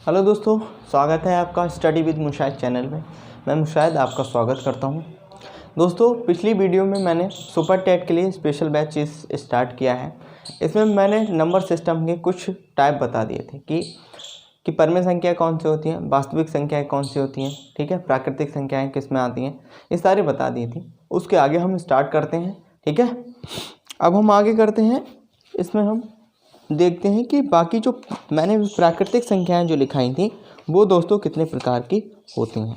Hello दोस्तों, स्वागत है आपका स्टडी विद मुशाहिद चैनल में। मैं मुशाहिद आपका स्वागत करता हूं। दोस्तों, पिछली वीडियो में मैंने सुपर टेट के लिए स्पेशल बैच स्टार्ट किया है। इसमें मैंने नंबर सिस्टम के कुछ टाइप बता दिए थे कि परमेय संख्या कौन सी होती हैं, वास्तविक संख्याएँ कौन सी होती हैं, ठीक है, प्राकृतिक संख्याएँ किस में आती हैं, ये सारी बता दी थी। उसके आगे हम स्टार्ट करते हैं, ठीक है। अब हम आगे करते हैं, इसमें हम देखते हैं कि बाकी जो मैंने प्राकृतिक संख्याएं जो लिखाई थी वो दोस्तों कितने प्रकार की होती हैं।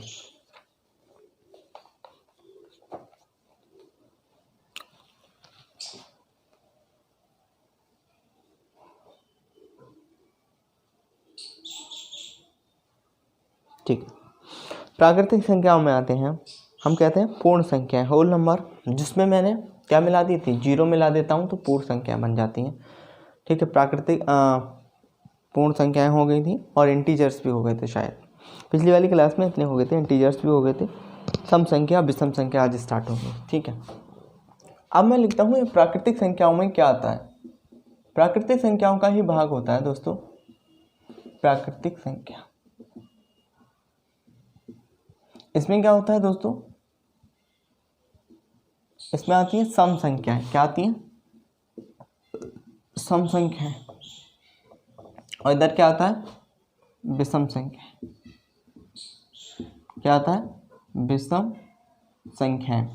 ठीक, प्राकृतिक संख्याओं में आते हैं, हम कहते हैं पूर्ण संख्या, होल नंबर, जिसमें मैंने क्या मिला दी थी, जीरो मिला देता हूँ तो पूर्ण संख्या बन जाती हैं, ठीक है। प्राकृतिक पूर्ण संख्याएं हो गई थी और इंटीजर्स भी हो गए थे, शायद पिछली वाली क्लास में इतने हो गए थे, इंटीजर्स भी हो गए थे, सम संख्या विषम संख्या आज स्टार्ट हो गई, ठीक है। अब मैं लिखता हूँ ये प्राकृतिक संख्याओं में क्या आता है। प्राकृतिक संख्याओं का ही भाग होता है दोस्तों प्राकृतिक संख्या। इसमें क्या होता है दोस्तों, इसमें आती है सम संख्याएं। क्या आती हैं? सम संख्याएं। और इधर क्या आता है? विषम संख्या। क्या आता है? विषम संख्याएं।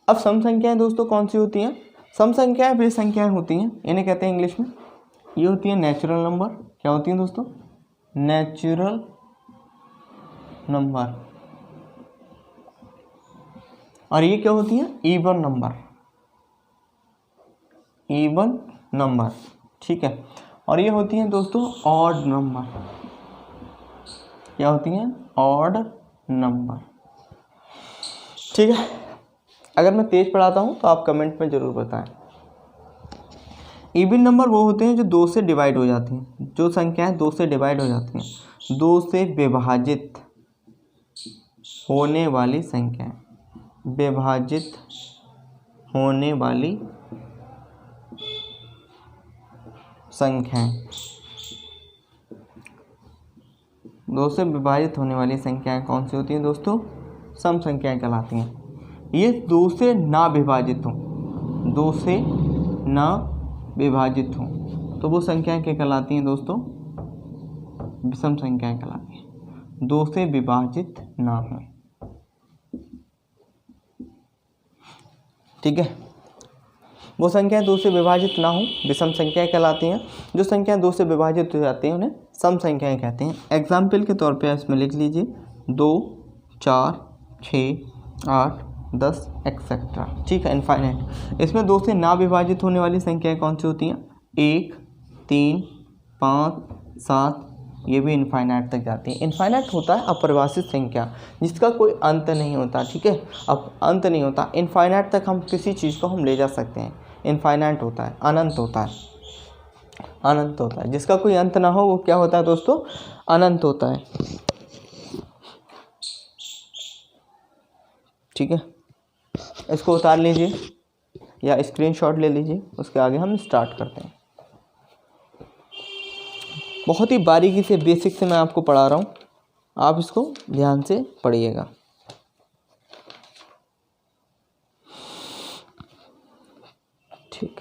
अब सम संख्याएं दोस्तों कौन सी होती हैं? सम संख्याएं वे संख्याएं होती हैं, इन्हें कहते हैं इंग्लिश में, ये होती है नेचुरल नंबर। क्या होती हैं दोस्तों? Natural number. और ये क्या होती है? Even number. इवन नंबर, ठीक है। और ये होती हैं दोस्तों ऑड नंबर। क्या होती हैं? ऑड नंबर, ठीक है। अगर मैं तेज पढ़ाता हूं तो आप कमेंट में जरूर बताएं। इवन नंबर वो होते हैं जो दो से डिवाइड हो जाती हैं, जो संख्याएं दो से डिवाइड हो जाती हैं, दो से विभाजित होने वाली संख्याएं, विभाजित होने वाली संख्याएं, दो से विभाजित होने वाली संख्याएं कौन सी होती हैं दोस्तों? सम संख्याएं कहलाती हैं। ये दो से ना विभाजित हों, दो से ना विभाजित हों तो वो संख्याएं क्या कहलाती हैं दोस्तों? विषम संख्याएं कहलाती हैं। दो से विभाजित ना हो, ठीक है। वो संख्याएं दो से विभाजित ना हो विषम संख्याएं कहलाती हैं। जो संख्याएं दो से विभाजित हो जाती हैं उन्हें सम संख्याएं कहते हैं। एग्जाम्पल के तौर पे इसमें लिख लीजिए 2, 4, 6, 8, 10 एक्सेट्रा, ठीक है, इनफाइनाइट। इसमें दो से ना विभाजित होने वाली संख्याएं कौन सी होती हैं? 1, 3, 5, 7, ये भी इनफाइनाइट तक जाती है। इनफाइनाइट होता है अपरिभाषित संख्या जिसका कोई अंत नहीं होता, ठीक है। अब अंत नहीं होता, इनफाइनाइट तक हम किसी चीज़ को हम ले जा सकते हैं। इनफाइनाइट होता है, अनंत होता है, अनंत होता है। जिसका कोई अंत ना हो वो क्या होता है दोस्तों? अनंत होता है, ठीक है। इसको उतार लीजिए या स्क्रीनशॉट ले लीजिए, उसके आगे हम स्टार्ट करते हैं। बहुत ही बारीकी से बेसिक से मैं आपको पढ़ा रहा हूँ, आप इसको ध्यान से पढ़िएगा। ठीक,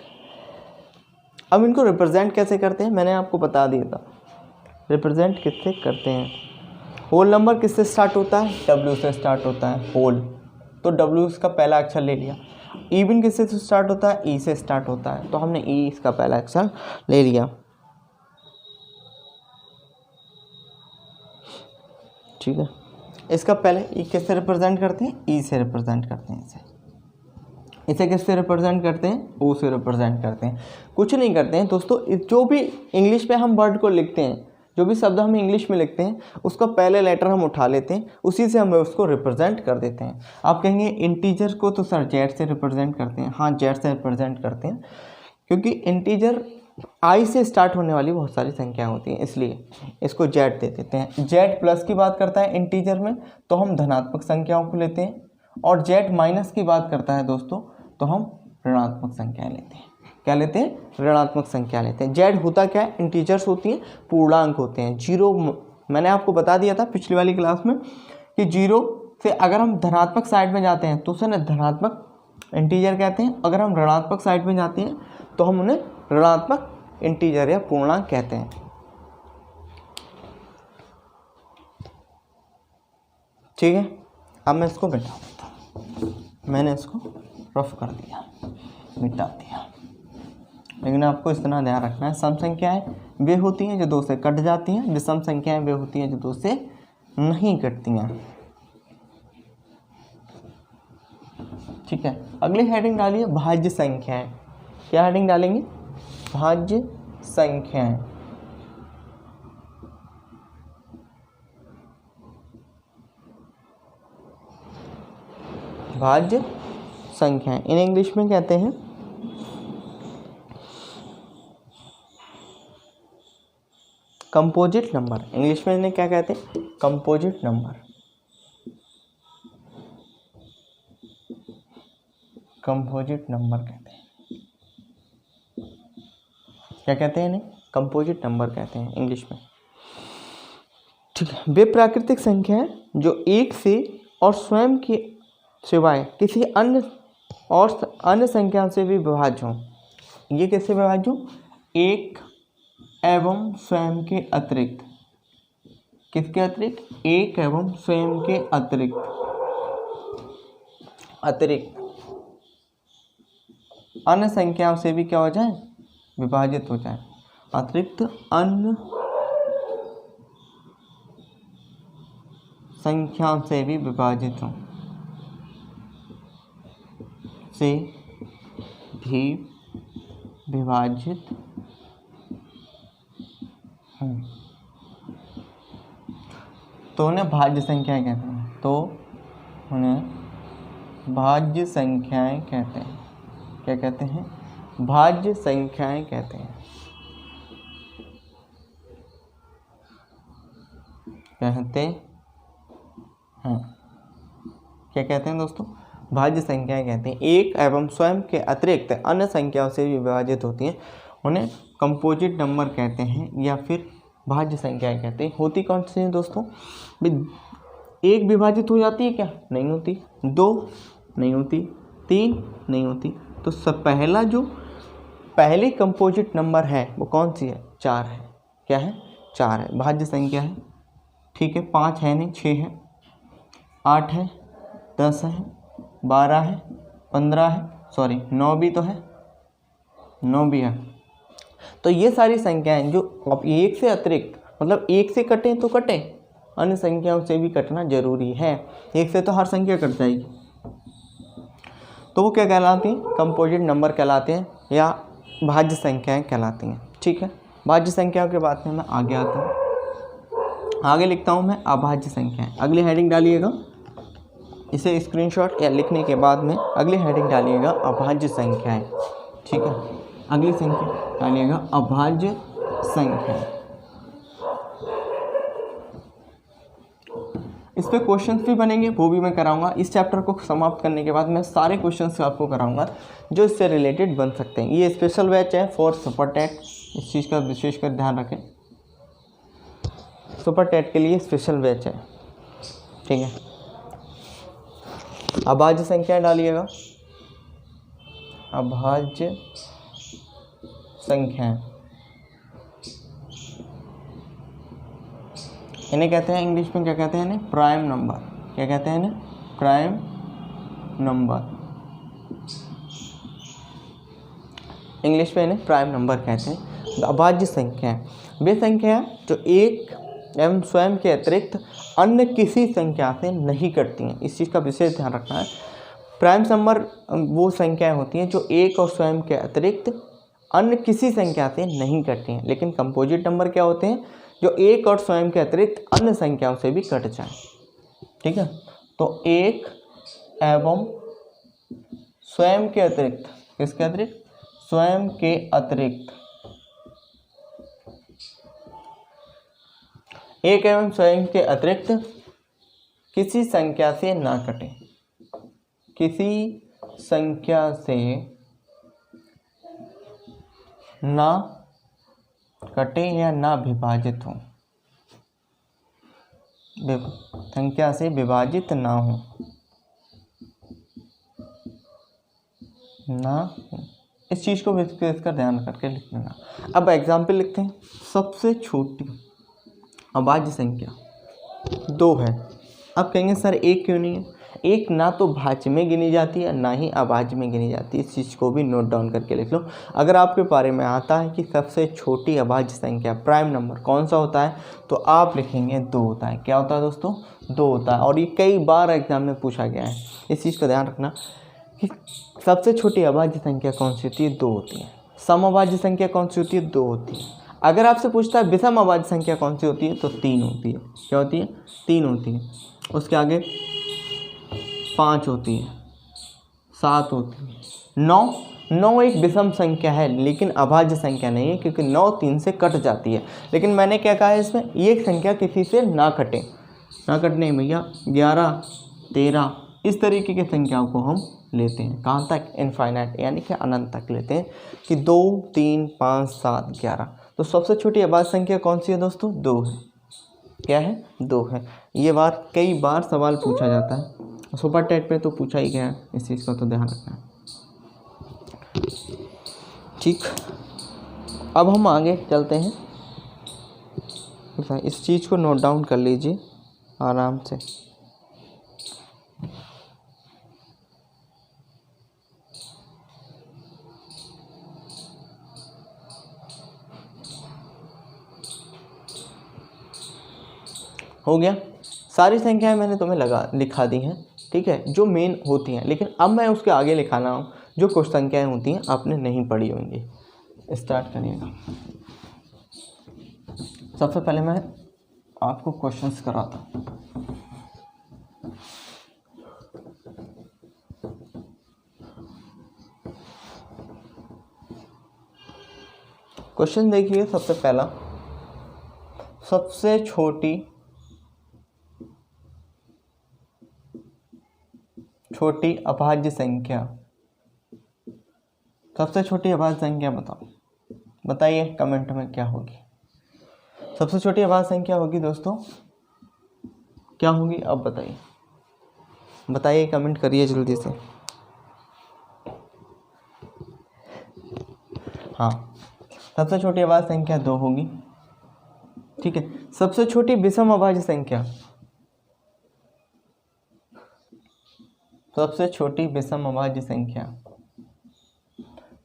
अब इनको रिप्रेजेंट कैसे करते हैं मैंने आपको बता दिया था। रिप्रेजेंट किससे करते हैं? होल नंबर किससे स्टार्ट होता है? W से स्टार्ट होता है, होल, तो W इसका पहला अक्षर ले लिया। इवन किससे स्टार्ट होता है? E से स्टार्ट होता है, तो हमने E इसका पहला अक्षर ले लिया, ठीक है। इसका पहले E किससे रिप्रेजेंट करते हैं? E से रिप्रेजेंट करते हैं। इसे किससे रिप्रेजेंट करते हैं? O से रिप्रेजेंट करते हैं। कुछ नहीं करते हैं दोस्तों, जो भी इंग्लिश में हम वर्ड को लिखते हैं, जो भी शब्द हम इंग्लिश में लिखते हैं उसका पहले लेटर हम उठा लेते हैं, उसी से हम उसको रिप्रेजेंट कर देते हैं। आप कहेंगे इंटीजर को तो सर जेड से रिप्रेजेंट करते हैं। हाँ, जेड से रिप्रेजेंट करते हैं, क्योंकि इंटीजर आई से स्टार्ट होने वाली बहुत सारी संख्याएं होती हैं, इसलिए इसको जेड दे देते हैं। जेड प्लस की बात करता है इंटीजर में तो हम धनात्मक संख्याओं को लेते हैं, और जेड माइनस की बात करता है दोस्तों तो हम ऋणात्मक संख्याएं लेते हैं। क्या लेते हैं? ऋणात्मक संख्या लेते हैं। जेड होता क्या है? इंटीजर्स होती हैं, पूर्णांक होते हैं। जीरो मैंने आपको बता दिया था पिछली वाली क्लास में कि 0 से अगर हम धनात्मक साइड में जाते हैं तो उसे ना धनात्मक इंटीजर कहते हैं, अगर हम ऋणात्मक साइड में जाते हैं तो हम उन्हें ऋणात्मक इंटीजर या पूर्णांक कहते हैं। ठीक है, अब मैं इसको मिटा देता हूँ। मैंने इसको रफ कर दिया, मिटा दिया, लेकिन आपको इतना ध्यान रखना है, सम संख्याएं वे होती हैं जो 2 से कट जाती हैं, विषम संख्याएं वे होती हैं जो 2 से नहीं कटती हैं। ठीक है, अगली हेडिंग डालिए भाज्य संख्याएं। क्या हेडिंग डालेंगे? भाज्य संख्याएं। भाज्य संख्याएं इन इंग्लिश में कहते हैं कंपोजिट नंबर। इंग्लिश में इन्हें क्या कहते हैं? Composite number. कंपोजिट नंबर कहते हैं। क्या कहते हैं इन्हें? कंपोजिट नंबर कहते हैं इंग्लिश में। ठीक है, वे प्राकृतिक संख्याएं जो 1 से और स्वयं के सिवाय किसी अन्य संख्या से भी विभाज्य हों। ये कैसे विभाज्य हों? 1 एवं स्वयं के अतिरिक्त। किसके अतिरिक्त? 1 एवं स्वयं के अतिरिक्त अन्य संख्याओं से भी क्या हो जाए? विभाजित हो जाए। अतिरिक्त अन्य संख्याओं से भी विभाजित हो, से भी विभाजित हो, तो उन्हें भाज्य संख्याएं कहते हैं। तो उन्हें भाज्य संख्याएं कहते हैं। क्या कहते हैं? भाज्य संख्याएं कहते हैं। कहते हैं। क्या कहते हैं दोस्तों? भाज्य संख्याएं कहते हैं। 1 एवं स्वयं के अतिरिक्त अन्य संख्याओं से भी विभाजित होती हैं, उन्हें कंपोजिट नंबर कहते हैं या फिर भाज्य संख्याएं कहते हैं। होती कौन सी हैं दोस्तों? 1 विभाजित हो जाती है क्या? नहीं होती। 2 नहीं होती। 3 नहीं होती। तो सब पहली कंपोजिट नंबर है वो कौन सी है? 4 है। क्या है? 4 है, भाज्य संख्या है। ठीक है, 5 है नहीं, 6 है, 8 है, 10 है, 12 है, 15 है, सॉरी 9 भी तो है, 9 भी है। तो ये सारी संख्याएं जो अब 1 से अतिरिक्त, मतलब 1 से कटें तो कटें, अन्य संख्याओं से भी कटना जरूरी है। 1 से तो हर संख्या कट जाएगी, तो वो क्या कहलाती हैं? कंपोजिट नंबर कहलाते हैं या भाज्य संख्याएं कहलाती हैं। ठीक है, भाज्य संख्याओं के बाद में मैं आगे आता हूँ। आगे लिखता हूँ मैं अभाज्य संख्याएं। अगली हेडिंग डालिएगा, इसे स्क्रीनशॉट या लिखने के बाद में अगली हेडिंग डालिएगा अभाज्य संख्याएं। ठीक है, अगली संख्या डालिएगा अभाज्य संख्याएं। इस पे क्वेश्चंस भी बनेंगे, वो भी मैं कराऊंगा। इस चैप्टर को समाप्त करने के बाद मैं सारे क्वेश्चंस आपको कराऊंगा जो इससे रिलेटेड बन सकते हैं। ये स्पेशल बैच है फॉर सुपर टेट, इस चीज़ का विशेषकर ध्यान रखें। सुपर टेट के लिए स्पेशल बैच है। ठीक है, अभाज्य संख्या डालिएगा, अभाज्य संख्या। इन्हें कहते हैं इंग्लिश में, क्या कहते हैं इन्हें? Prime number. क्या कहते हैं इन्हें? Prime number. इंग्लिश में इन्हें प्राइम नंबर कहते हैं। अभाज्य संख्या वे संख्या जो 1 एवं स्वयं के अतिरिक्त अन्य किसी संख्या से नहीं कटती हैं। इस चीज़ का विशेष ध्यान रखना है। प्राइम नंबर वो संख्याएं होती हैं जो 1 और स्वयं के अतिरिक्त अन्य किसी संख्या से नहीं कटती हैं। लेकिन कंपोजिट नंबर क्या होते हैं? जो 1 और स्वयं के अतिरिक्त अन्य संख्याओं से भी कट जाए। ठीक है, तो 1 एवं स्वयं के अतिरिक्त, किसके अतिरिक्त? स्वयं के अतिरिक्त। 1 एवं स्वयं के अतिरिक्त किसी संख्या से ना कटे, किसी संख्या से ना कटे या ना विभाजित हो। संख्या से विभाजित ना हो, इस चीज़ को इसका ध्यान करके लिख लेना। अब एग्जाम्पल लिखते हैं। सबसे छोटी अभाज्य संख्या 2 है। अब कहेंगे सर 1 क्यों नहीं है? 1 ना तो भाज्य में गिनी जाती है ना ही अभाज्य में गिनी जाती है। इस चीज़ को भी नोट डाउन करके लिख लो। अगर आपके बारे में आता है कि सबसे छोटी अभाज्य संख्या प्राइम नंबर कौन सा होता है, तो आप लिखेंगे 2 होता है। क्या होता है दोस्तों? 2 होता है। और ये कई बार एग्जाम में पूछा गया है। इस चीज़ का ध्यान रखना कि सबसे छोटी अभाज्य संख्या कौन सी होती है? 2 होती है। सम अभाज्य संख्या कौन सी होती है? 2 होती है। अगर आपसे पूछता है विषम अभाज्य संख्या कौन सी होती है, तो 3 होती है। क्या होती है? 3 होती है। उसके आगे 5 होती है, 7 होती है, 9 एक विषम संख्या है लेकिन अभाज्य संख्या नहीं है, क्योंकि 9 3 से कट जाती है। लेकिन मैंने क्या कहा है इसमें, ये संख्या किसी से ना कटे, ना कटने भैया 11 13 इस तरीके की संख्याओं को हम लेते हैं। कहाँ तक? इनफाइनाइट, यानी कि अनंत तक लेते हैं कि 2 3 5 7 11। तो सबसे छोटी अभाज्य संख्या कौन सी है दोस्तों? 2 है। क्या है? 2 है। ये बार कई बार सवाल पूछा जाता है, सुपर टेट पे तो पूछा ही गया है। इस चीज़ का तो ध्यान रखना है। ठीक, अब हम आगे चलते हैं। इस चीज़ को नोट डाउन कर लीजिए आराम से। हो गया? सारी संख्याएं मैंने तुम्हें लिखा दी हैं, ठीक है, जो मेन होती हैं। लेकिन अब मैं उसके आगे लिखाना हूँ जो कुछ संख्याएं होती हैं आपने नहीं पढ़ी होंगी। स्टार्ट करिएगा। सबसे पहले मैं आपको क्वेश्चंस कराता हूँ। क्वेश्चन देखिए। सबसे पहला, सबसे छोटी अभाज्य संख्या, सबसे छोटी अभाज्य संख्या बताओ। बताइए कमेंट में क्या होगी। सबसे छोटी अभाज्य संख्या होगी दोस्तों, क्या होगी? अब बताइए, बताइए, कमेंट करिए जल्दी से। हाँ, सबसे छोटी अभाज्य संख्या 2 होगी, ठीक है। सबसे छोटी विषम अभाज्य संख्या, सबसे छोटी विषम अभाज्य संख्या,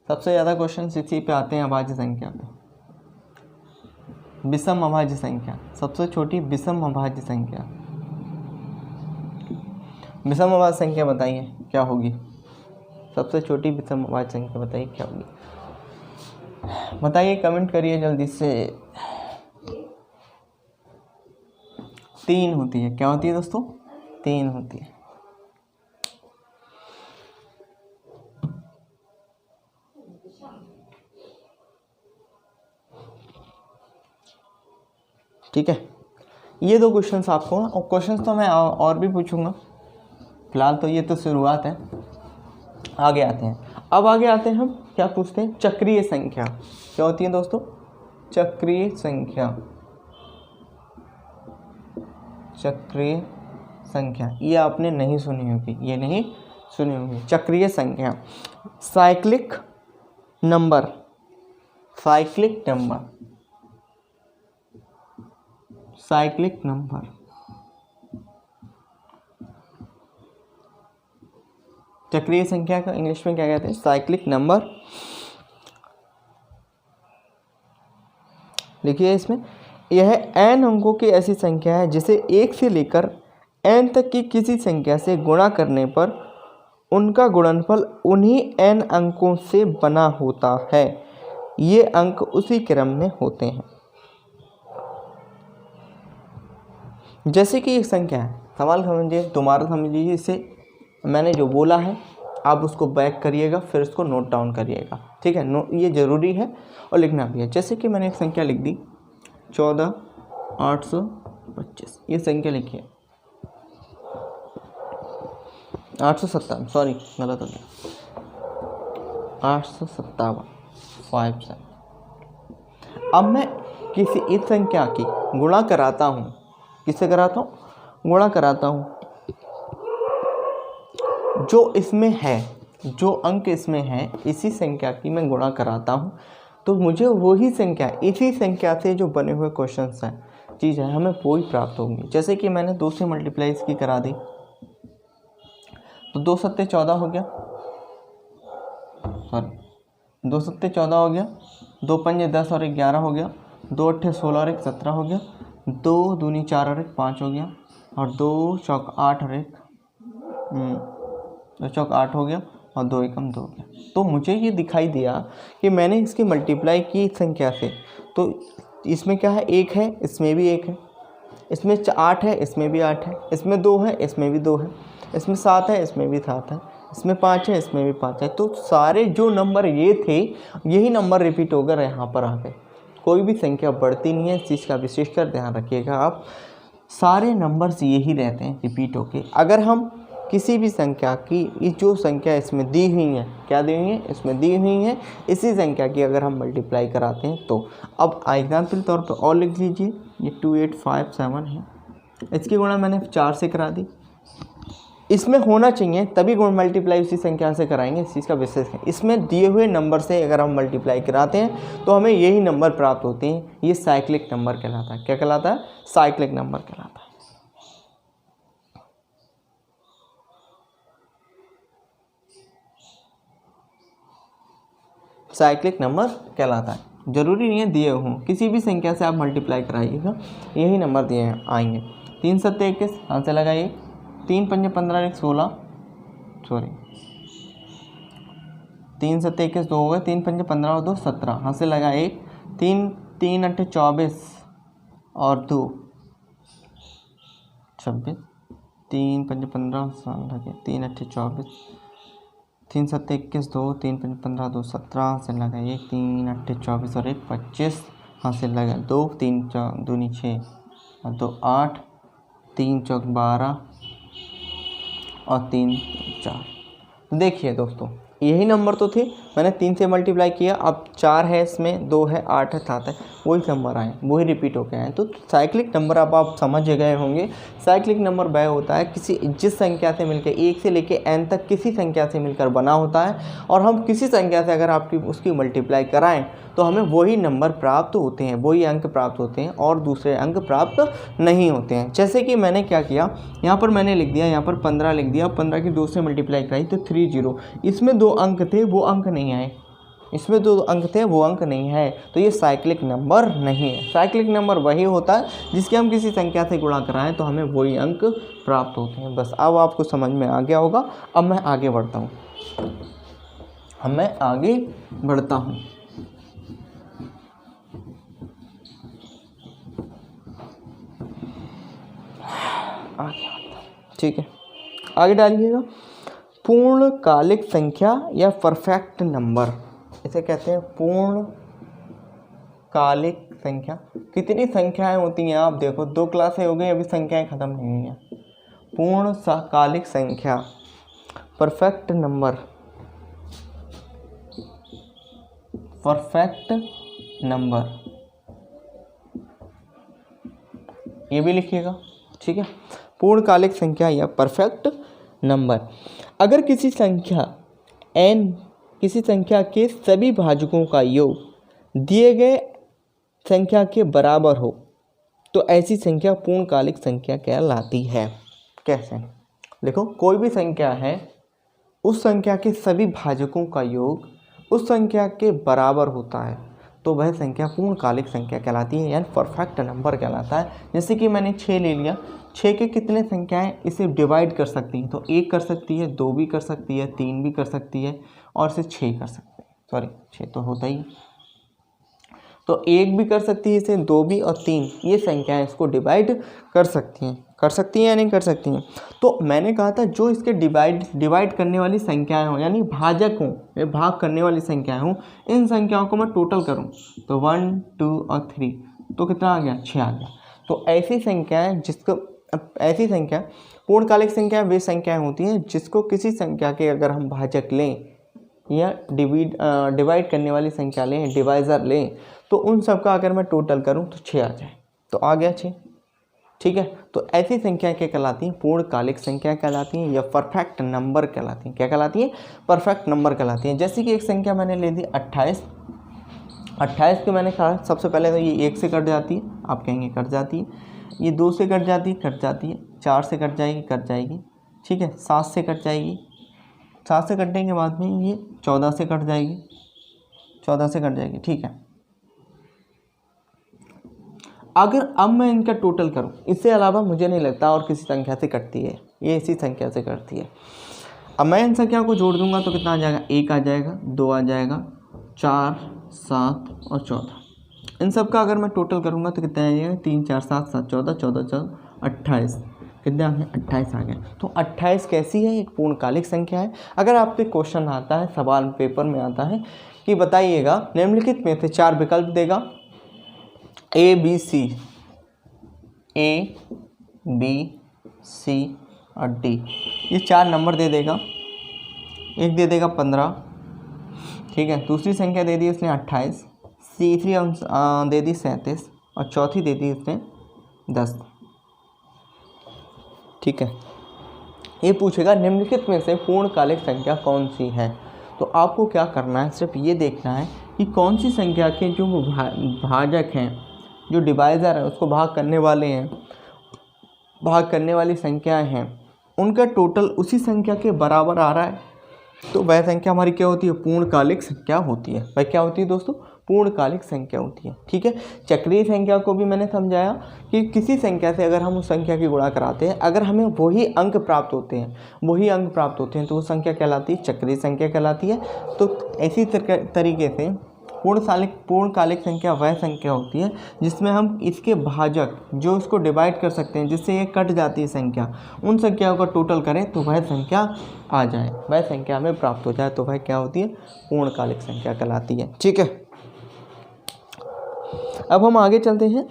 सबसे ज़्यादा क्वेश्चन इसी पे आते हैं, अभाज्य संख्या पे। विषम अभाज्य संख्या, सबसे छोटी विषम अभाज्य संख्या, विषम अभाज्य संख्या बताइए क्या होगी। सबसे छोटी विषम अभाज्य संख्या बताइए क्या होगी। बताइए, कमेंट करिए जल्दी से। 3 होती है। क्या होती है दोस्तों? 3 होती है। ठीक है, ये 2 क्वेश्चंस आपको, और क्वेश्चंस तो मैं और भी पूछूंगा। फिलहाल तो ये तो शुरुआत है। आगे आते हैं। अब आगे आते हैं हम क्या पूछते हैं? चक्रीय संख्या। क्या होती है दोस्तों? चक्रीय संख्या। चक्रीय संख्या ये आपने नहीं सुनी होगी, ये नहीं सुनी होगी। चक्रीय संख्या, cyclic number, cyclic number, cyclic number, चक्रीय संख्या का इंग्लिश में क्या कहते हैं? Cyclic number. लिखिए इसमें, यह n अंकों की ऐसी संख्या है जिसे 1 से लेकर n तक की किसी संख्या से गुणा करने पर उनका गुणनफल उन्हीं n अंकों से बना होता है। ये अंक उसी क्रम में होते हैं। जैसे कि एक संख्या है, सवाल समझिए, दोबारा समझिए। इसे मैंने जो बोला है आप उसको बैक करिएगा, फिर उसको नोट डाउन करिएगा, ठीक है। ये ज़रूरी है और लिखना भी है। जैसे कि मैंने एक संख्या लिख दी 14,825, ये संख्या लिखिए। 857, सॉरी गलत हो गया, 857 57। अब मैं किसी इस संख्या की गुणा कराता हूँ, किससे कराता हूँ? गुणा कराता हूँ, जो इसमें है, जो अंक इसमें है इसी संख्या की मैं गुणा कराता हूँ, तो मुझे वही संख्या, इसी संख्या से जो बने हुए क्वेश्चंस हैं, चीज़ है, हमें वही प्राप्त होंगी। जैसे कि मैंने 2 से मल्टीप्लाई इसकी करा दी, तो 2 सत्ते 14 हो गया, सॉरी 2 सत्ते 14 हो गया, 2 पंजे 10 और 1 11 हो गया, 2 अट्ठे 16 और 1 17 हो गया, 2 दूनी 4 और 1 5 हो गया, और 2 चौक 8 और 1 2 चौक 8 हो गया, और 2 एकम 2 हो गया। तो मुझे ये दिखाई दिया कि मैंने इसकी मल्टीप्लाई की संख्या से, तो इसमें क्या है, 1 है, इसमें भी 1 है, इसमें 8 है, इसमें भी 8 है, इसमें 2 है, इसमें भी 2 है, इसमें 7 है, इसमें भी 7 है, इसमें 5 है, इसमें भी 5 है। तो सारे जो नंबर ये थे, यही नंबर रिपीट होकर यहाँ पर आ गए। कोई भी संख्या बढ़ती नहीं है, इस चीज़ का विशेषकर ध्यान रखिएगा आप। सारे नंबर्स यही रहते हैं रिपीट होके। अगर हम किसी भी संख्या की, ये जो संख्या इसमें दी हुई है, क्या दी हुई है, इसमें दी हुई है, इसी संख्या की अगर हम मल्टीप्लाई कराते हैं तो, अब एग्जाम्पल तौर पर और लिख लीजिए, ये 2857 है, इसकी गुणा मैंने 4 से करा दी, इसमें होना चाहिए तभी गुण मल्टीप्लाई उसी संख्या से कराएंगे, इस चीज़ का विशेष है। इसमें दिए हुए नंबर से अगर हम मल्टीप्लाई कराते हैं तो हमें यही नंबर प्राप्त होते हैं। ये साइक्लिक नंबर कहलाता है। क्या कहलाता है? साइक्लिक नंबर कहलाता है। साइक्लिक नंबर कहलाता है। जरूरी नहीं है दिए हों, किसी भी संख्या से आप मल्टीप्लाई कराइएगा, यही नंबर दिए आएंगे। 3 सत्ते 21, हाथ से लगाइए, 3 पंजे 15 1 16, सॉरी 3 सत्ते 21 2 हो गए, 3 पंजे 15 और 2 17, हाथ से लगा 1, 3 3 8 24 और 2 26, 3 पंजे 15 3 8 24, 3 सत्ते 21 2, 3 पंजे 15 2 17, हाथ से लगा 1, 3 8 24 और 1 25, हाथ से लगा 2, 3 दूनी 6 और 2 8, 3 चौक 12 और 3 4। देखिए दोस्तों, यही नंबर तो थे, मैंने 3 से मल्टीप्लाई किया, अब 4 है, इसमें 2 है, 8 है, 7 है, वही नंबर आए, वही रिपीट होके आए। तो साइक्लिक नंबर अब आप समझ गए होंगे। साइक्लिक नंबर वह होता है किसी जिस संख्या से मिलकर 1 से लेकर n तक किसी संख्या से मिलकर बना होता है, और हम किसी संख्या से अगर आपकी उसकी मल्टीप्लाई कराएं तो हमें वही नंबर प्राप्त होते हैं, वही अंक प्राप्त होते हैं, और दूसरे अंक प्राप्त नहीं होते हैं। जैसे कि मैंने क्या किया, यहाँ पर मैंने लिख दिया, यहाँ पर 15 लिख दिया, 15 की 2 से मल्टीप्लाई कराई तो 30, इसमें 2 अंक थे, वो अंक नहीं आए, इसमें 2 अंक थे, वो अंक नहीं है, तो ये साइक्लिक नंबर नहीं है। साइक्लिक नंबर वही होता है जिसके हम किसी संख्या से गुणा कराएं तो हमें वही अंक प्राप्त होते हैं। बस अब आपको समझ में आ गया होगा। अब मैं आगे बढ़ता हूँ, ठीक है, आगे डालिएगा। पूर्णकालिक संख्या या परफेक्ट नंबर, इसे कहते हैं पूर्णकालिक संख्या। कितनी संख्याएं होती हैं आप देखो, 2 क्लासें हो गई, अभी संख्याएं खत्म नहीं हुई हैं। पूर्णकालिक संख्या, परफेक्ट नंबर, परफेक्ट नंबर, ये भी लिखिएगा, ठीक है। पूर्णकालिक संख्या या परफेक्ट नंबर, अगर किसी संख्या n, किसी संख्या के सभी भाजकों का योग दिए गए संख्या के बराबर हो तो ऐसी संख्या पूर्णकालिक संख्या कहलाती है। कैसे? देखो, कोई भी संख्या है, उस संख्या के सभी भाजकों का योग उस संख्या के बराबर होता है तो वह संख्या पूर्णकालिक संख्या कहलाती है, यानी परफेक्ट नंबर कहलाता है। जैसे कि मैंने 6 ले लिया, 6 के कितने संख्याएं इसे डिवाइड कर सकती हैं, तो 1 कर सकती है, 2 भी कर सकती है, 3 भी कर सकती है, और इसे 6 कर सकते हैं। सॉरी 6 तो होता ही, तो 1 भी कर सकती है इसे, 2 भी और 3, ये संख्याएं इसको डिवाइड कर सकती हैं या नहीं कर सकती हैं। तो मैंने कहा था जो इसके डिवाइड करने वाली संख्याएं हों, यानी भाजक हों, ये भाग करने वाली संख्याएं हों, इन संख्याओं को मैं टोटल करूं तो 1 2 और 3, तो कितना आ गया? 6 आ गया। तो ऐसी संख्याएं ऐसी संख्या पूर्णकालिक संख्या वे संख्याएं होती हैं जिसको किसी संख्या के अगर हम भाजक लें या डिवाइड करने वाली संख्या लें, डिवाइज़र लें, तो उन सब का अगर मैं टोटल करूं तो 6 आ जाए। तो आ गया 6, ठीक है, तो ऐसी संख्या क्या कहलाती हैं? पूर्णकालिक संख्या कहलाती हैं या परफेक्ट नंबर कहलाती हैं। क्या कहलाती हैं? परफेक्ट नंबर कहलाती हैं। जैसे कि एक संख्या मैंने ले ली 28, 28 को मैंने कहा सबसे पहले तो ये 1 से कट जाती है, आप कहेंगे कट जाती है, ये 2 से कट जाती है, कट जाती है, 4 से कट जाएगी, कट जाएगी, ठीक है, 7 से कट जाएगी, 7 से कटने के बाद में ये 14 से कट जाएगी, 14 से कट जाएगी, ठीक है। अगर अब मैं इनका टोटल करूं, इससे अलावा मुझे नहीं लगता और किसी संख्या से कटती है, ये इसी संख्या से कटती है। अब मैं इन संख्या को जोड़ दूंगा तो कितना आ जाएगा? 1 आ जाएगा, 2 आ जाएगा, 4, 7 और 14। इन सब का अगर मैं टोटल करूंगा तो कितना आ जाएगा? 3, 4, 7, 7, 14, 14, 14, 28। कितने आ गए? 28 आ गए। तो 28 कैसी है? एक पूर्णकालिक संख्या है। अगर आप पे क्वेश्चन आता है, सवाल पेपर में आता है कि बताइएगा निम्नलिखित में से 4 विकल्प देगा, A B C, A B C और D, ये 4 नंबर दे देगा। एक दे देगा 15, ठीक है, दूसरी संख्या दे दी उसने 28, तीसरी दे दी 37 और चौथी दे दी उसने 10, ठीक है। ये पूछेगा निम्नलिखित में से पूर्णकालिक संख्या कौन सी है। तो आपको क्या करना है? सिर्फ ये देखना है कि कौन सी संख्या के जो भाजक हैं, जो डिवाइज़र है, उसको भाग करने वाले हैं, भाग करने वाली संख्याएं हैं, उनका टोटल उसी संख्या के बराबर आ रहा है, तो वह संख्या हमारी क्या होती है? पूर्णकालिक संख्या होती है। वह क्या होती है दोस्तों? पूर्णकालिक संख्या होती है, ठीक है। चक्रीय संख्या को भी मैंने समझाया कि किसी संख्या से अगर हम उस संख्या की गुणा कराते हैं, अगर हमें वही अंक प्राप्त होते हैं, तो वो संख्या कहलाती है चक्रीय संख्या कहलाती है। तो इसी तरीके से पूर्णकालिक संख्या वह संख्या होती है जिसमें हम इसके भाजक, जो इसको डिवाइड कर सकते हैं, जिससे ये कट जाती है संख्या, उन संख्याओं का टोटल करें तो वह संख्या आ जाए, वह संख्या हमें प्राप्त हो जाए, तो वह क्या होती है? पूर्णकालिक संख्या कहलाती है, ठीक है। अब हम आगे चलते हैं।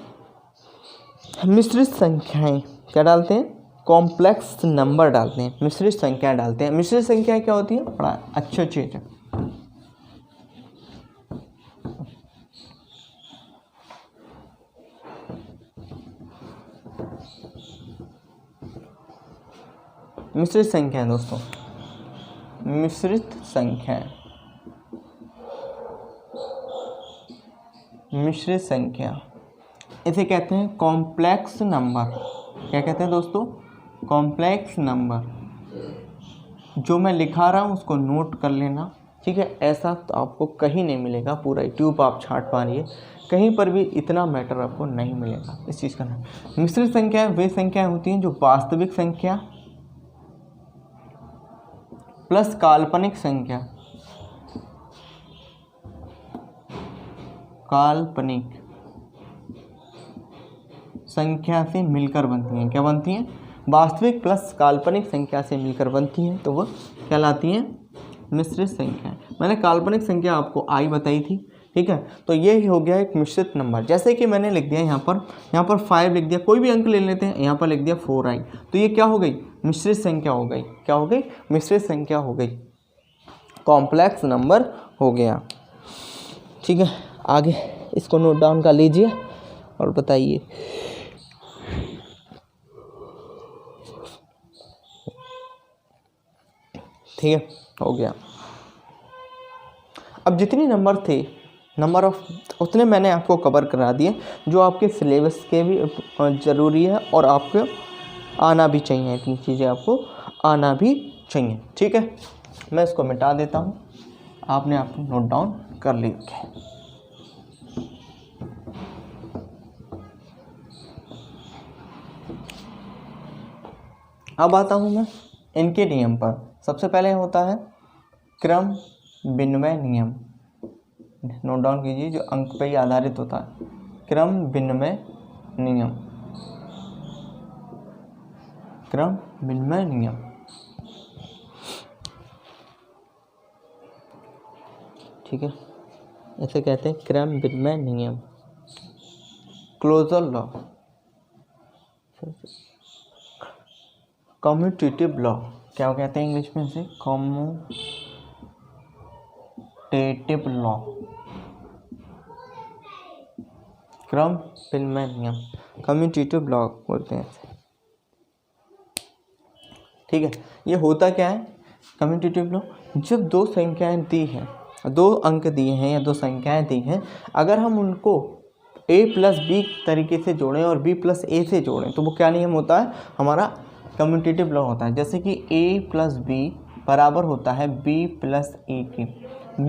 मिश्रित संख्याएं क्या डालते हैं? कॉम्प्लेक्स नंबर डालते हैं, मिश्रित संख्या डालते हैं। मिश्रित संख्या क्या होती है? बड़ा अच्छा चीज है। मिश्रित संख्या है दोस्तों, मिश्रित संख्या, मिश्रित संख्या इसे कहते हैं कॉम्प्लेक्स नंबर। क्या कहते हैं दोस्तों? Complex number. जो मैं लिखा रहा हूँ उसको नोट कर लेना, ठीक है। ऐसा तो आपको कहीं नहीं मिलेगा, पूरा यूट्यूब आप छांट पा रही है, कहीं पर भी इतना मैटर आपको नहीं मिलेगा इस चीज़ का नाम। मिश्रित संख्याएं वे संख्याएं होती हैं जो वास्तविक संख्या प्लस काल्पनिक संख्या, काल्पनिक संख्या से मिलकर बनती हैं। क्या बनती हैं? वास्तविक प्लस काल्पनिक संख्या से मिलकर बनती हैं, तो वो कहलाती हैं मिश्रित संख्या। मैंने काल्पनिक संख्या आपको आई बताई थी, ठीक है। तो ये हो गया एक मिश्रित नंबर। जैसे कि मैंने लिख दिया यहाँ पर 5 लिख दिया, कोई भी अंक ले लेते हैं, यहाँ पर लिख दिया 4i, तो ये क्या हो गई? मिश्रित संख्या हो गई। क्या हो गई? मिश्रित संख्या हो गई, कॉम्प्लेक्स नंबर हो गया, ठीक है। आगे इसको नोट डाउन कर लीजिए और बताइए। ठीक है, हो गया। अब जितनी नंबर थे, नंबर ऑफ, उतने मैंने आपको कवर करा दिए जो आपके सिलेबस के भी ज़रूरी है और आपको आना भी चाहिए। इतनी चीज़ें आपको आना भी चाहिए, ठीक है। मैं इसको मिटा देता हूँ, आपने आपको नोट डाउन कर लीजिए। अब आता हूँ मैं इनके नियम पर। सबसे पहले होता है क्रम विनिमय नियम, नोट डाउन कीजिए, जो अंक पर ही आधारित होता है। क्रम विनिमय नियम, क्रम विनिमय नियम, ठीक है, इसे कहते हैं क्रम विनिमय नियम, क्लोजर लॉ, कम्यूटेटिव लॉ। क्या कहते हैं इंग्लिश में इसे? कम्यूटेटिव लॉ, क्रम विनिमय नियम। कम्यूटेटिव ब्लॉक बोलते हैं। ठीक है, ये होता क्या है कम्यूटेटिव ब्लॉक, जब दो संख्याएं दी हैं, दो अंक दिए हैं या दो संख्याएं दी हैं, अगर हम उनको a प्लस बी तरीके से जोड़ें और b प्लस ए से जोड़ें तो वो क्या नियम होता है, हमारा कम्यूटेटिव ब्लॉक होता है। जैसे कि a प्लस बी बराबर होता है b प्लस ए के,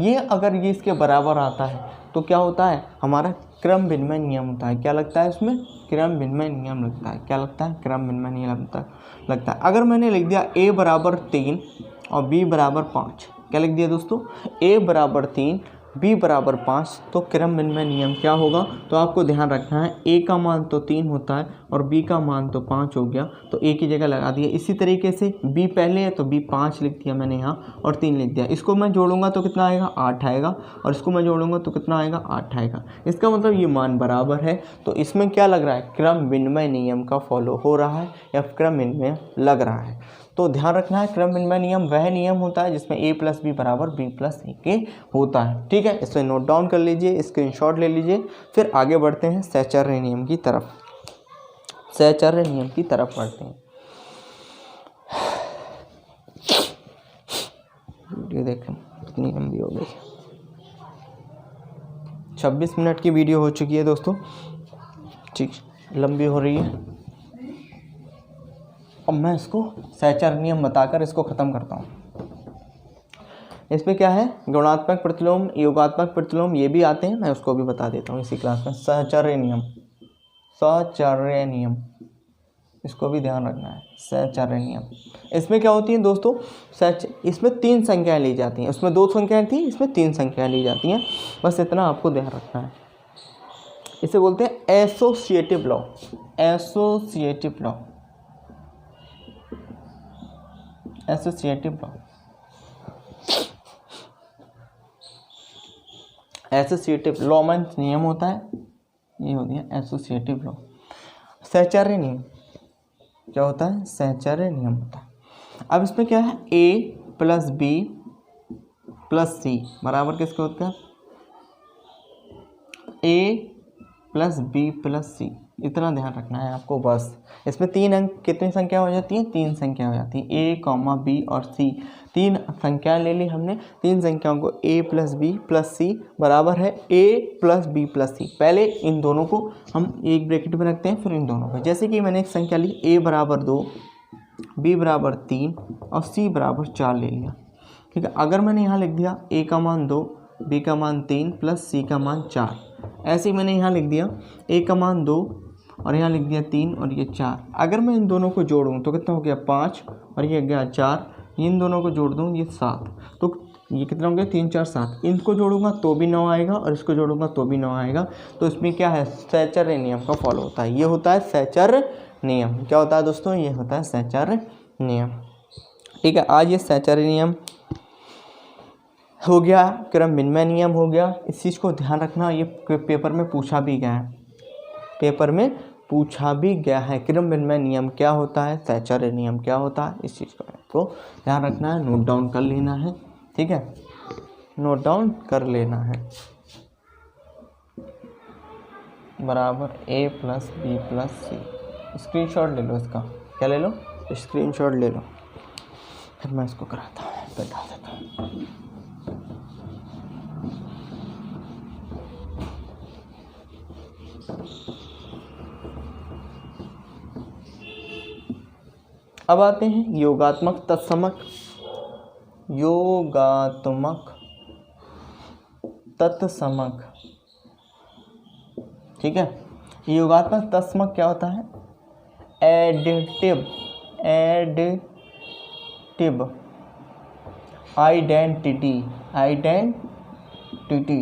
ये अगर ये इसके बराबर आता है तो क्या होता है, हमारा क्रम विनिमय नियम होता है। क्या लगता है इसमें, क्रम विनिमय नियम लगता है। क्या लगता है, क्रम विनिमय नियम लगता है। अगर मैंने लिख दिया a बराबर 3 और b बराबर 5, क्या लिख दिया दोस्तों, a बराबर 3 b बराबर 5, तो क्रम विनिमय नियम क्या होगा, तो आपको ध्यान रखना है a का मान तो 3 होता है और b का मान तो 5 हो गया, तो a की जगह लगा दिया। इसी तरीके से b पहले है तो b 5 लिख दिया मैंने यहाँ और 3 लिख दिया। इसको मैं जोड़ूंगा तो कितना आएगा, 8 आएगा, और इसको मैं जोड़ूंगा तो कितना आएगा, 8 आएगा। इसका मतलब ये मान बराबर है, तो इसमें क्या लग रहा है, क्रम विनिमय नियम का फॉलो हो रहा है या क्रम विनिमय लग रहा है। तो ध्यान रखना है, क्रम विनिमय नियम वह नियम होता है जिसमें a प्लस बी बराबर b प्लस ए के होता है। ठीक है, इसे नोट डाउन कर लीजिए, स्क्रीनशॉट ले लीजिए। फिर आगे बढ़ते हैं सहचर्य नियम की तरफ, सहचर्य नियम की तरफ बढ़ते हैं। वीडियो देखें कितनी लंबी हो गई, 26 मिनट की वीडियो हो चुकी है दोस्तों, ठीक, लंबी हो रही है। अब मैं इसको सहचर्य नियम बताकर इसको ख़त्म करता हूँ। इसमें क्या है, गुणात्मक प्रतिलोम, योगात्मक प्रतिलोम, ये भी आते हैं, मैं उसको भी बता देता हूँ इसी क्लास में। सहचर्य नियम, सहचर्य नियम, इसको भी ध्यान रखना है, सहचर्य नियम। इसमें क्या होती है दोस्तों, इसमें 3 संख्याएं ली जाती हैं, उसमें 2 संख्याएं थी, इसमें 3 संख्याएं ली जाती हैं, बस इतना आपको ध्यान रखना है। इसे बोलते हैं associative law, associative law, associative law, associative law में नियम होता है, ये होती है एसोसिएटिव लॉ। सहचर्य नियम क्या होता है, सहचर्य नियम होता है। अब इसमें क्या है, a प्लस बी प्लस सी बराबर किसके होते हैं, a प्लस बी प्लस सी, इतना ध्यान रखना है आपको बस। इसमें 3 अंक, कितनी संख्या हो जाती है, 3 संख्या हो जाती है, a, b और c, 3 संख्याएं ले ली हमने। 3 संख्याओं को a प्लस बी प्लस सी बराबर है a प्लस बी प्लस सी। पहले इन दोनों को हम एक ब्रैकेट में रखते हैं, फिर इन दोनों को। जैसे कि मैंने एक संख्या ली a बराबर 2, b बराबर 3 और c बराबर 4 ले लिया। ठीक है, अगर मैंने यहाँ लिख दिया a का मान 2, b का मान 3 प्लस c का मान 4, ऐसे ही मैंने यहाँ लिख दिया a का मान 2 और यहाँ लिख दिया 3 और ये 4। अगर मैं इन दोनों को जोड़ूँ तो कितना हो गया, 5 और ये गया 4, इन दोनों को जोड़ दूँ ये 7, तो ये कितना हो गया, 3 4 7। इनको जोड़ूंगा तो भी 9 आएगा और इसको जोड़ूंगा तो भी 9 आएगा। तो इसमें क्या है, सहचर्य नियम का फॉलो होता है, ये होता है सहचर्य नियम। क्या होता है दोस्तों, ये होता है सहचर्य नियम। ठीक है, आज ये सहचर्य नियम हो गया, क्रम विनिमय नियम हो गया। इस चीज़ को ध्यान रखना, ये पेपर में पूछा भी गया है, पेपर में पूछा भी गया है, क्रम विनिमय नियम क्या होता है, सहचर्य नियम क्या होता है, इस चीज़ को आपको ध्यान रखना है, नोट डाउन कर लेना है। ठीक है, नोट डाउन कर लेना है। बराबर a plus b plus c, screenshot ले लो इसका, क्या ले लो, स्क्रीनशॉट ले लो, फिर मैं इसको कराता हूँ, बता देता हूँ। अब आते हैं योगात्मक तत्समक, योगात्मक तत्समक। ठीक है, योगात्मक तत्समक क्या होता है, एडिटिव, एडिटिव आइडेंटिटी, आइडेंटिटी,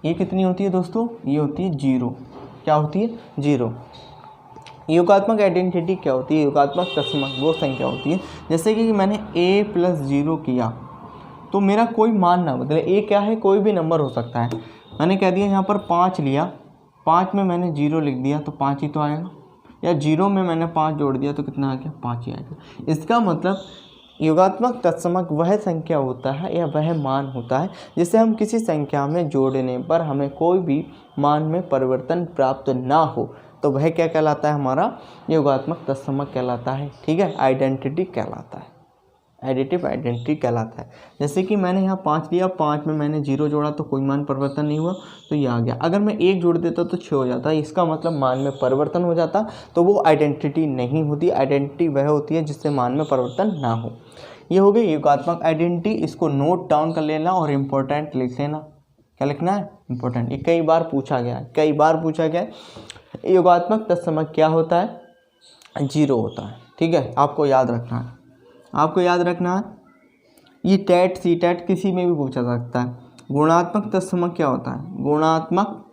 ये कितनी होती है दोस्तों, ये होती है 0। क्या होती है, 0। योगात्मक आइडेंटिटी क्या होती है, योगात्मक तत्समक वो संख्या होती है, जैसे कि मैंने a प्लस 0 किया तो मेरा कोई मान ना बदले। a क्या है, कोई भी नंबर हो सकता है। मैंने कह दिया यहाँ पर 5 लिया, 5 में मैंने 0 लिख दिया तो 5 ही तो आएगा, या 0 में मैंने 5 जोड़ दिया तो कितना आ गया, 5 ही आएगा। इसका मतलब योगात्मक तत्समक वह संख्या होता है या वह मान होता है जिसे हम किसी संख्या में जोड़ने पर हमें कोई भी मान में परिवर्तन प्राप्त ना हो, तो वह क्या कहलाता है, हमारा योगात्मक तत्समक कहलाता है। ठीक है, आइडेंटिटी कहलाता है, एडिटिव आइडेंटिटी कहलाता है। जैसे कि मैंने यहाँ 5 लिया, 5 में मैंने 0 जोड़ा तो कोई मान परिवर्तन नहीं हुआ, तो ये आ गया। अगर मैं 1 जोड़ देता तो 6 हो जाता, इसका मतलब मान में परिवर्तन हो जाता, तो वो आइडेंटिटी नहीं होती। आइडेंटिटी वह होती है जिससे मान में परिवर्तन ना हो। ये हो गई योगात्मक आइडेंटिटी। इसको नोट डाउन कर लेना और इम्पोर्टेंट लिख लेना। क्या लिखना है, इम्पोर्टेंट। ये कई बार पूछा गया है, कई बार पूछा गया है। योगात्मक तत्समक क्या होता है, 0 होता है। ठीक है, आपको याद रखना है, आपको याद रखना है। ये टेट सी टेट किसी में भी पूछा सकता है। गुणात्मक तत्समक क्या होता है, गुणात्मक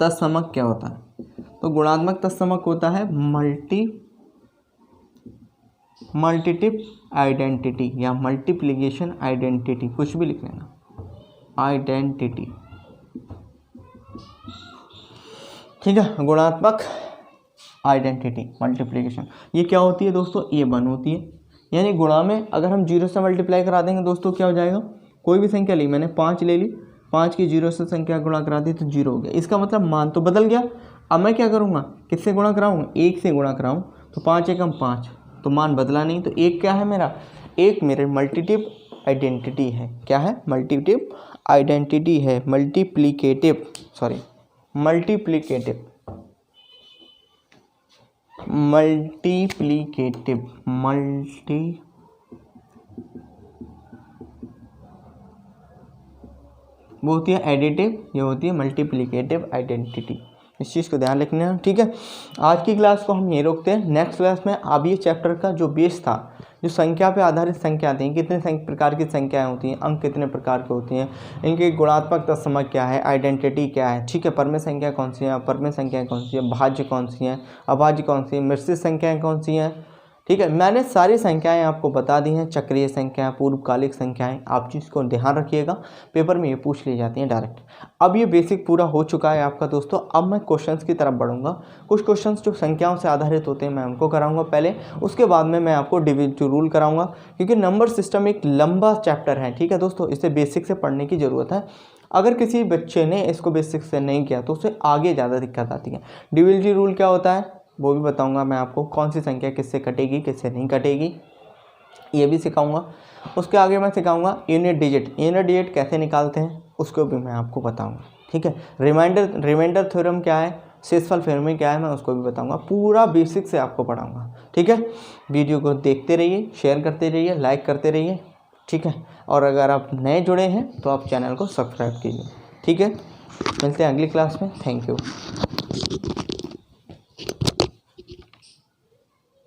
तत्समक क्या होता है, तो गुणात्मक तत्समक होता है मल्टीटिव आइडेंटिटी या मल्टीप्लिकेशन आइडेंटिटी, कुछ भी लिख लेना, आइडेंटिटी। ठीक है, गुणात्मक आइडेंटिटी मल्टीप्लिकेशन। ये क्या होती है दोस्तों, ये 1 होती है। यानी गुणा में अगर हम 0 से मल्टीप्लाई करा देंगे दोस्तों, क्या हो जाएगा, कोई भी संख्या ली, मैंने 5 ले ली, 5 की 0 से संख्या गुणा करा दी तो 0 हो गया। इसका मतलब मान तो बदल गया। अब मैं क्या करूँगा, किससे गुणा कराऊँ, 1 से गुणा कराऊँ, तो 5 एकम 5, तो मान बदला नहीं। तो 1 क्या है मेरा, 1 मेरे मल्टीटिव आइडेंटिटी है। क्या है, मल्टीटिव आइडेंटिटी है, मल्टीप्लिकेटिव वो होती है एडिटिव, ये होती है मल्टीप्लिकेटिव आइडेंटिटी। इस चीज़ को ध्यान रखना है। ठीक है, आज की क्लास को हम ये रोकते हैं। नेक्स्ट क्लास में अब ये चैप्टर का जो बेस था, जो संख्या पे आधारित संख्या आती हैं, कितने प्रकार की संख्याएं होती हैं, अंक कितने प्रकार के होती हैं, इनके गुणात्मक तत्समक क्या है, आइडेंटिटी क्या है। ठीक है, परमेय संख्या कौन सी है, अपरमेय संख्या कौन सी है, भाज्य कौन सी हैं, अभाज्य कौन सी है, मिश्रित संख्याएँ कौन सी हैं। ठीक है, मैंने सारी संख्याएं आपको बता दी हैं, चक्रीय संख्या, पूर्वकालिक संख्याएं। आप चीज़ को ध्यान रखिएगा, पेपर में ये पूछ ली जाती हैं डायरेक्ट। अब ये बेसिक पूरा हो चुका है आपका दोस्तों। अब मैं क्वेश्चंस की तरफ बढ़ूंगा। कुछ क्वेश्चंस जो संख्याओं से आधारित होते हैं मैं उनको कराऊंगा पहले, उसके बाद में मैं आपको डिविजन रूल कराऊंगा, क्योंकि नंबर सिस्टम एक लंबा चैप्टर है। ठीक है दोस्तों, इसे बेसिक से पढ़ने की ज़रूरत है। अगर किसी बच्चे ने इसको बेसिक से नहीं किया तो उसे आगे ज़्यादा दिक्कत आती है। डिविजन रूल क्या होता है वो भी बताऊंगा मैं आपको, कौन सी संख्या किससे कटेगी किससे नहीं कटेगी ये भी सिखाऊंगा। उसके आगे मैं सिखाऊंगा यूनिट डिजिट कैसे निकालते हैं, उसको भी मैं आपको बताऊंगा। ठीक है, रिमाइंडर थ्योरम क्या है, शेषफल थ्योरम क्या है, मैं उसको भी बताऊंगा। पूरा बेसिक से आपको पढ़ाऊंगा। ठीक है, वीडियो को देखते रहिए, शेयर करते रहिए, लाइक करते रहिए। ठीक है, और अगर आप नए जुड़े हैं तो आप चैनल को सब्सक्राइब कीजिए। ठीक है, मिलते हैं अगली क्लास में। Thank you.